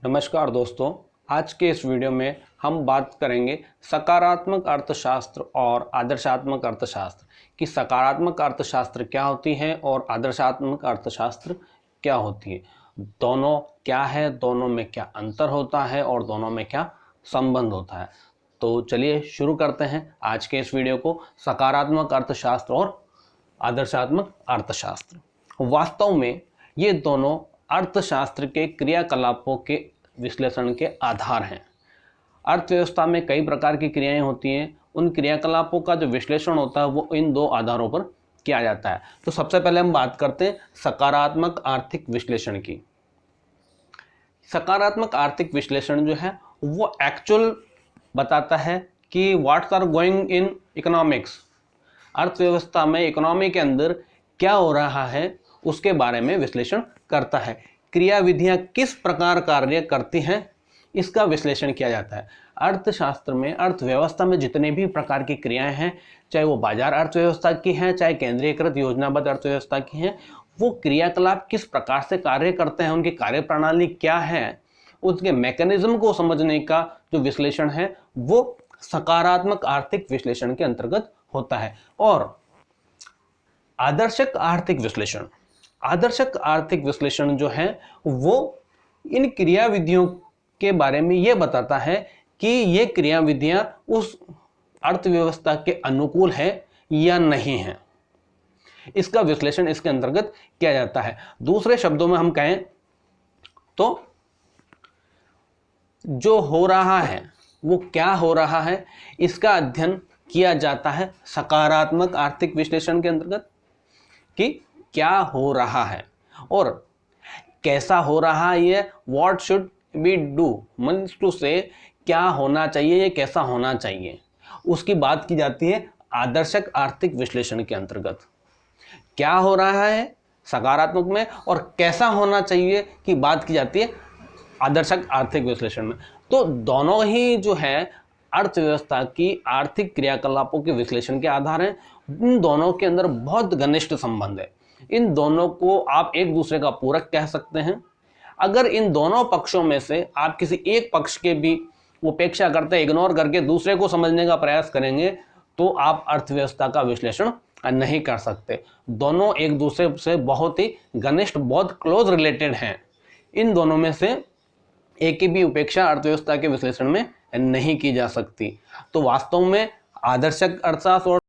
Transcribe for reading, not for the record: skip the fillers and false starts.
नमस्कार दोस्तों, आज के इस वीडियो में हम बात करेंगे सकारात्मक अर्थशास्त्र और आदर्शात्मक अर्थशास्त्र कि सकारात्मक अर्थशास्त्र क्या होती है और आदर्शात्मक अर्थशास्त्र क्या होती है। दोनों क्या है, दोनों में क्या अंतर होता है और दोनों में क्या संबंध होता है। तो चलिए शुरू करते हैं आज के इस वीडियो को। सकारात्मक अर्थशास्त्र और आदर्शात्मक अर्थशास्त्र वास्तव में ये दोनों अर्थशास्त्र के क्रियाकलापों के विश्लेषण के आधार हैं। अर्थव्यवस्था में कई प्रकार की क्रियाएं होती हैं, उन क्रियाकलापों का जो विश्लेषण होता है वो इन दो आधारों पर किया जाता है। तो सबसे पहले हम बात करते हैं सकारात्मक आर्थिक विश्लेषण की। सकारात्मक आर्थिक विश्लेषण जो है वो एक्चुअल बताता है कि what's are going in economics, अर्थव्यवस्था में इकोनॉमी के अंदर क्या हो रहा है उसके बारे में विश्लेषण करता है। क्रिया विधियां किस प्रकार कार्य करती हैं इसका विश्लेषण किया जाता है। अर्थशास्त्र में, अर्थव्यवस्था में जितने भी प्रकार की क्रियाएं हैं, चाहे वो बाजार अर्थव्यवस्था की हैं, चाहे केंद्रीयकृत योजनाबद्ध अर्थव्यवस्था की हैं, वो क्रियाकलाप किस प्रकार से कार्य करते हैं, उनकी कार्यप्रणाली क्या है, उसके मैकेनिज्म को समझने का जो विश्लेषण है वो सकारात्मक आर्थिक विश्लेषण के अंतर्गत होता है। और आदर्शक आर्थिक विश्लेषण, आदर्शक आर्थिक विश्लेषण जो है वो इन क्रिया विधियों के बारे में ये बताता है कि ये क्रिया विधियां उस अर्थव्यवस्था के अनुकूल है या नहीं है। इसका विश्लेषण इसके अंतर्गत किया जाता है। दूसरे शब्दों में हम कहें तो जो हो रहा है वो क्या हो रहा है इसका अध्ययन किया जाता है सकारात्मक आर्थिक विश्लेषण के अंतर्गत कि क्या हो रहा है और कैसा हो रहा है। ये what should be do means to say क्या होना चाहिए, ये कैसा होना चाहिए, उसकी बात की जाती है आदर्शक आर्थिक विश्लेषण के अंतर्गत। क्या हो रहा है सकारात्मक में और कैसा होना चाहिए की बात की जाती है आदर्शक आर्थिक विश्लेषण में। तो दोनों ही जो है अर्थव्यवस्था की आर्थिक क्रियाकलापों के विश्लेषण के आधार हैं। इन दोनों के अंदर बहुत घनिष्ठ संबंध है। इन दोनों को आप एक दूसरे का पूरक कह सकते हैं। अगर इन दोनों पक्षों में से आप किसी एक पक्ष के भी उपेक्षा करते, इग्नोर करके दूसरे को समझने का प्रयास करेंगे तो आप अर्थव्यवस्था का विश्लेषण नहीं कर सकते। दोनों एक दूसरे से बहुत ही घनिष्ठ, बहुत क्लोज रिलेटेड हैं। इन दोनों में से एक की भी उपेक्षा अर्थव्यवस्था के विश्लेषण में नहीं की जा सकती। तो वास्तव में आदर्शक अर्थशास्त्र और